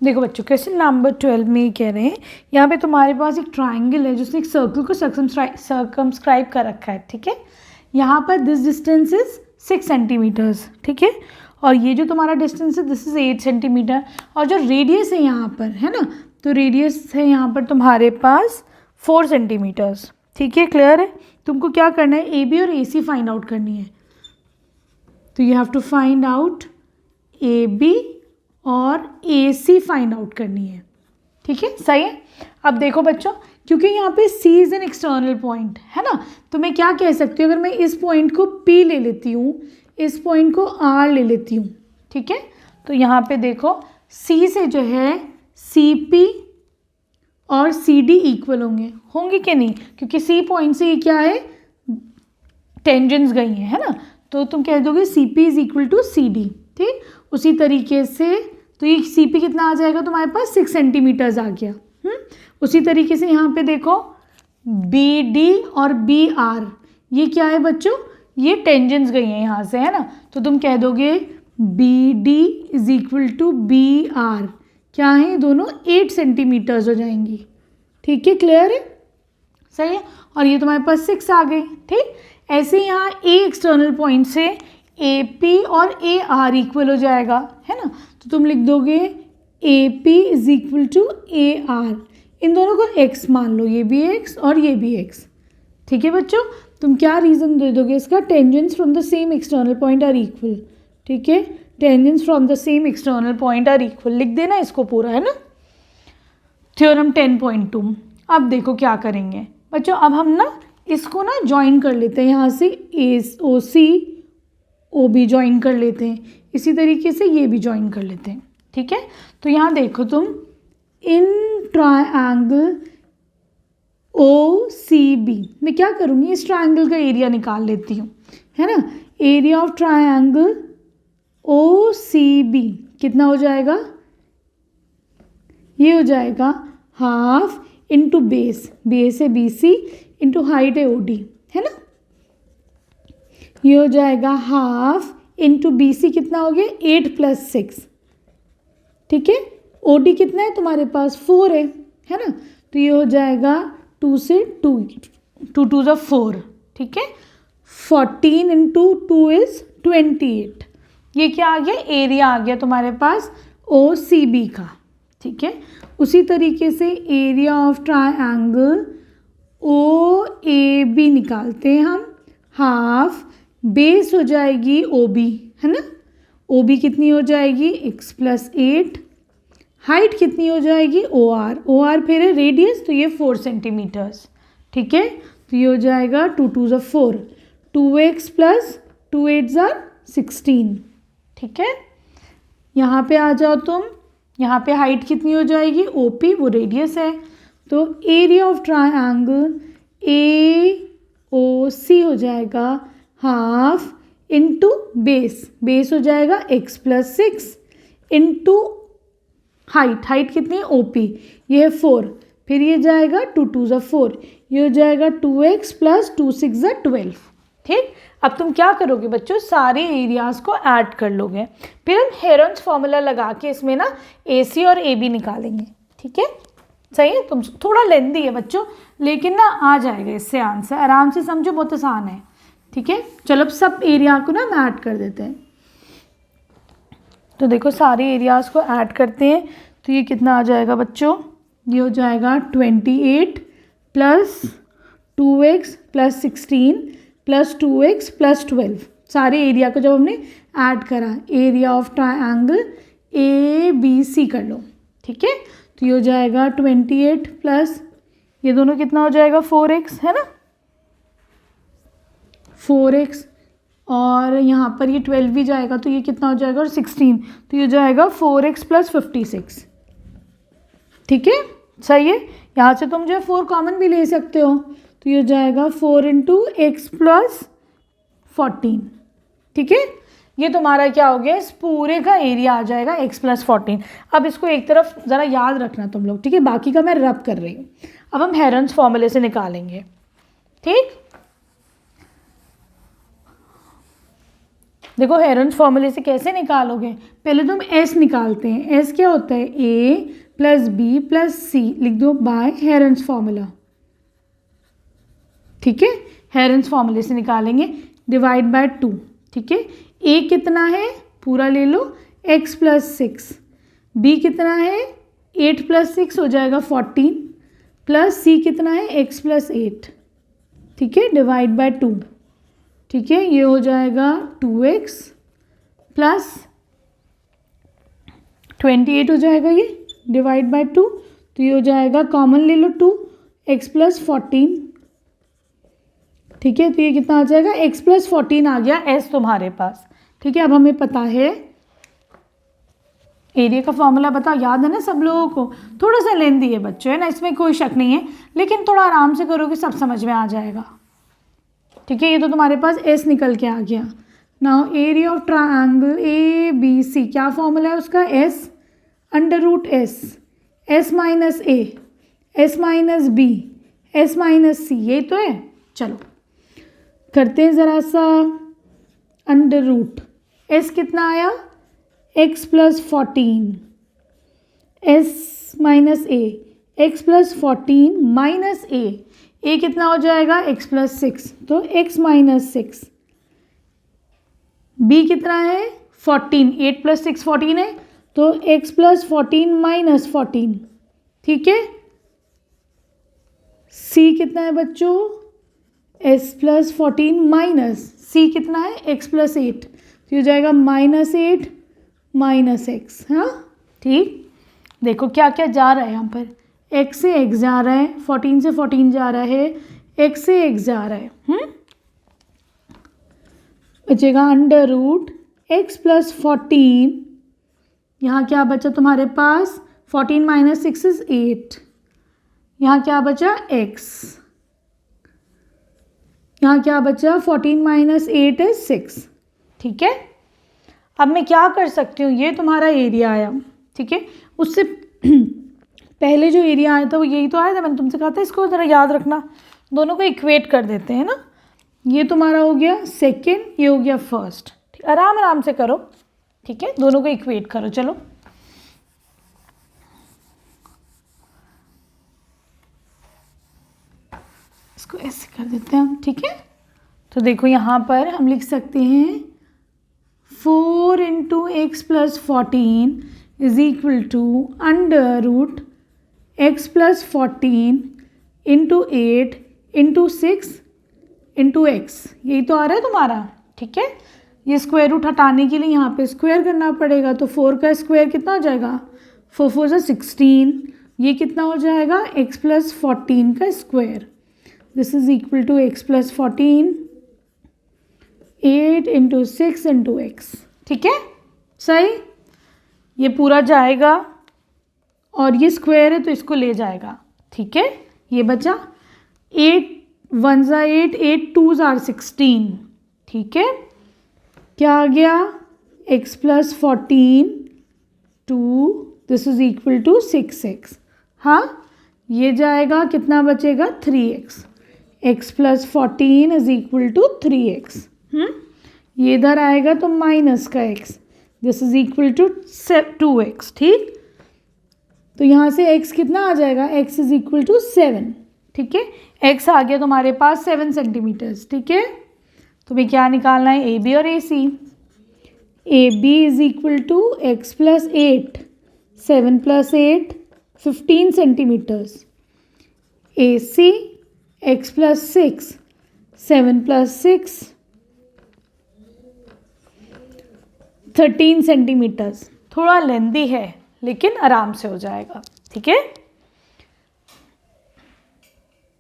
देखो बच्चों, question number 12 में कह रहे हैं, यहाँ पे तुम्हारे पास एक ट्राइंगल है जिसने एक सर्कल को सर्कमस्क्राइब कर रखा है, ठीक है। यहाँ पर दिस डिस्टेंस इज 6 सेंटीमीटर्स, ठीक है, और ये जो तुम्हारा डिस्टेंस है दिस इज 8 सेंटीमीटर, और जो रेडियस है यहाँ पर, है ना, तो रेडियस है यहाँ पर तुम्हारे पास 4 सेंटीमीटर्स, ठीक है। क्लियर है? तुमको क्या करना है, ए बी और ए सी फाइंड आउट करनी है। तो you have to find out A B और ए सी फाइंड आउट करनी है, ठीक है। सही है। अब देखो बच्चों, क्योंकि यहाँ पे C is an external point, है ना, तो मैं क्या कह सकती हूँ, अगर मैं इस पॉइंट को P ले लेती हूँ, इस पॉइंट को R ले लेती हूँ, ठीक है, तो यहाँ पे देखो C से जो है CP और CD इक्वल होंगे कि नहीं, क्योंकि C पॉइंट से ये क्या है, टेंजेंट्स गई हैं, है ना, तो तुम कह दोगे CP is equal to CD, ठीक। उसी तरीके से तो ये CP कितना आ जाएगा तुम्हारे पास, 6 सेंटीमीटर्स आ गया। उसी तरीके से यहाँ पे देखो BD और BR, ये क्या है बच्चों, ये टेंजेंट्स गई हैं यहाँ से, है ना, तो तुम कह दोगे BD is equal to BR, क्या है, ये दोनों 8 सेंटीमीटर्स हो जाएंगी, ठीक है। क्लियर है? सही है। और ये तुम्हारे पास 6 आ गई, ठीक। ऐसे यहाँ A एक्सटर्नल पॉइंट से AP और AR इक्वल हो जाएगा, है ना, तो तुम लिख दोगे AP is equal to AR, इन दोनों को x मान लो, ये भी x और ये भी x, ठीक है बच्चों। तुम क्या रीज़न दे दोगे इसका, tangents from the same external point are equal, ठीक है, tangents from the same external point are equal, लिख देना इसको पूरा, है ना। थ्योरम 10.2। अब देखो क्या करेंगे बच्चों, अब हम ना इसको ना ज्वाइन कर लेते हैं, यहाँ से OC OB ज्वाइन कर लेते हैं, इसी तरीके से ये भी ज्वाइन कर लेते हैं, ठीक है। तो यहाँ देखो तुम, इन ट्रायंगल OCB मैं क्या करूँगी, इस ट्रायंगल का एरिया निकाल लेती हूँ, है ना। एरिया ऑफ ट्रायंगल OCB कितना हो जाएगा, ये हो जाएगा हाफ इंटू बेस है BC इंटू हाइट है OD, है ना, ये हो जाएगा हाफ इंटू BC कितना हो गया, 8 + 6, ठीक है। OD कितना है तुम्हारे पास, 4 है ना, तो ये हो जाएगा 2 से 2 2 = 4, ठीक है। 14 इंटू 2 इज 28, ये क्या आ गया, एरिया आ गया तुम्हारे पास OCB का, ठीक है। उसी तरीके से एरिया ऑफ ट्रायंगल OAB निकालते हैं हम, हाफ बेस हो जाएगी OB, है ना, OB कितनी हो जाएगी, x + 8, हाइट कितनी हो जाएगी OR फिर है रेडियस, तो ये 4 सेंटीमीटर्स, ठीक है। तो ये हो जाएगा 2 × 2 = 4, 2x + 2 × 8 = 16, ठीक है। यहाँ पे आ जाओ तुम, यहाँ पे हाइट कितनी हो जाएगी OP, वो रेडियस है, तो एरिया ऑफ ट्रायंगल AOC हो जाएगा हाफ इंटू बेस हो जाएगा x + 6 इंटू हाइट कितनी है OP, ये है 4, फिर ये जाएगा 2 × 2 = 4, ये हो जाएगा 2x + 2 × 6 = 12, ठीक। अब तुम क्या करोगे बच्चों, सारे एरियाज़ को ऐड कर लोगे, फिर हम हेरोन्स फॉर्मूला लगा के इसमें ना AC और AB निकालेंगे, ठीक है। सही है। तुम थोड़ा लेंदी है बच्चों, लेकिन ना आ जाएगा इससे आंसर, आराम से समझो, बहुत आसान है, ठीक है। चलो अब सब एरिया को ना हम ऐड कर देते हैं, तो देखो सारे एरियाज़ को ऐड करते हैं, तो ये कितना आ जाएगा बच्चों, ये हो जाएगा 28 + 2x + 16 + 2x + 12, सारे एरिया को जब हमने ऐड करा, एरिया ऑफ ट्रायंगल ABC कर लो, ठीक है। तो ये हो जाएगा 28 प्लस ये दोनों कितना हो जाएगा 4x, है ना, 4x, और यहाँ पर ये 12 भी जाएगा, तो ये कितना हो जाएगा, और 16, तो ये हो जाएगा 4x + 56, ठीक है। सही है। यहाँ से तुम जो है 4 कॉमन भी ले सकते हो, तो ये हो जाएगा 4 × x + 14, ठीक है। ये तुम्हारा क्या हो गया, इस पूरे का एरिया आ जाएगा x + 14। अब इसको एक तरफ ज़रा याद रखना तुम लोग, ठीक है, बाकी का मैं रब कर रही हूँ। अब हम हेरोन्स फॉर्मूले से निकालेंगे, ठीक। देखो हेरन्स फॉर्मूले से कैसे निकालोगे, पहले तुम एस निकालते हैं। एस क्या होता है, ए प्लस बी प्लस सी, लिख दो बाय हेरन्स फॉर्मूला। ठीक है, हेरन्स फॉर्मूले से निकालेंगे, डिवाइड बाय 2। ठीक है, ए कितना है पूरा ले लो, x प्लस 6, बी कितना है 8 प्लस 6 हो जाएगा 14, प्लस सी कितना है x प्लस 8। ठीक है, डिवाइड बाय 2। ठीक है, ये हो जाएगा 2x प्लस 28 हो जाएगा ये, डिवाइड बाय 2। तो ये हो जाएगा, कॉमन ले लो 2x प्लस 14। ठीक है, तो ये कितना आ जाएगा, x प्लस 14 आ गया s तुम्हारे पास। ठीक है, अब हमें पता है एरिया का फॉर्मूला, बता याद है ना सब लोगों को। थोड़ा सा लेंदी है बच्चों, है ना, इसमें कोई शक नहीं है, लेकिन थोड़ा आराम से करोगे सब समझ में आ जाएगा। ठीक है, ये तो तुम्हारे पास एस निकल के आ गया। Now area of triangle A B C, क्या फॉर्मूला है उसका, S under root S, S minus A, S minus B, S minus C, यही तो है। चलो करते हैं ज़रा सा, अंडर रूट एस कितना आया, x प्लस 14, एस माइनस ए, एक्स प्लस 14 माइनस ए कितना हो जाएगा, x प्लस 6, तो x माइनस 6, b कितना है 14, 8 प्लस 6 14 है, तो x प्लस 14 माइनस 14। ठीक है, c कितना है बच्चों, s प्लस 14 माइनस c कितना है, x प्लस 8, तो हो जाएगा -8 माइनस x। हाँ ठीक, देखो क्या क्या जा रहा है यहाँ पर, x से x जा रहा है, 14 से 14 जा रहा है, x से x जा रहा है। बचेगा अंडर रूट x प्लस 14, यहाँ क्या बचा तुम्हारे पास, 14 माइनस 6 इज 8, यहाँ क्या बचा x, यहाँ क्या बचा 14 माइनस 8 इज 6। ठीक है, अब मैं क्या कर सकती हूँ, ये तुम्हारा एरिया आया। ठीक है, उससे पहले जो एरिया आया था वो यही तो आया था, मैंने तुमसे कहा था इसको ज़रा याद रखना, दोनों को इक्वेट कर देते हैं ना। ये तुम्हारा हो गया सेकेंड, ये हो गया फर्स्ट। ठीक, आराम आराम से करो। ठीक है, दोनों को इक्वेट करो। चलो इसको ऐसे कर देते हैं हम। ठीक है, तो देखो यहाँ पर हम लिख सकते हैं 4 into x plus 14 is equal to under root x plus 14 into 8 into 6 into x, यही तो आ रहा है तुम्हारा। ठीक है, ये स्क्वायर रूट हटाने के लिए यहाँ पे स्क्वायर करना पड़ेगा, तो 4 का स्क्वायर कितना हो जाएगा, 4 4 से 16, ये कितना हो जाएगा x प्लस 14 का square, this is equal to x plus 14 8 into 6 into x. ठीक है, सही, ये पूरा जाएगा और ये स्क्वायर है तो इसको ले जाएगा। ठीक है, ये बचा 8 1 8, 8 2 16। ठीक है, क्या आ गया, x plus 14 2, this is equal to 6x। हाँ, ये जाएगा, कितना बचेगा 3x, x plus 14 is equal to 3x। ये इधर आएगा तो माइनस का x, this is equal to 2x। ठीक, तो यहाँ से x कितना आ जाएगा, x इज इक्वल टू 7। ठीक है, x आ गया तुम्हारे पास 7 सेंटीमीटर्स। ठीक है, तुम्हें क्या निकालना है, ए बी और A C. A B is equal to x plus 8, 7 प्लस 8 15 centimetres, A C X plus 6, 7 प्लस 6 13 सेंटीमीटर्स। थोड़ा लेंदी है लेकिन आराम से हो जाएगा। ठीक है।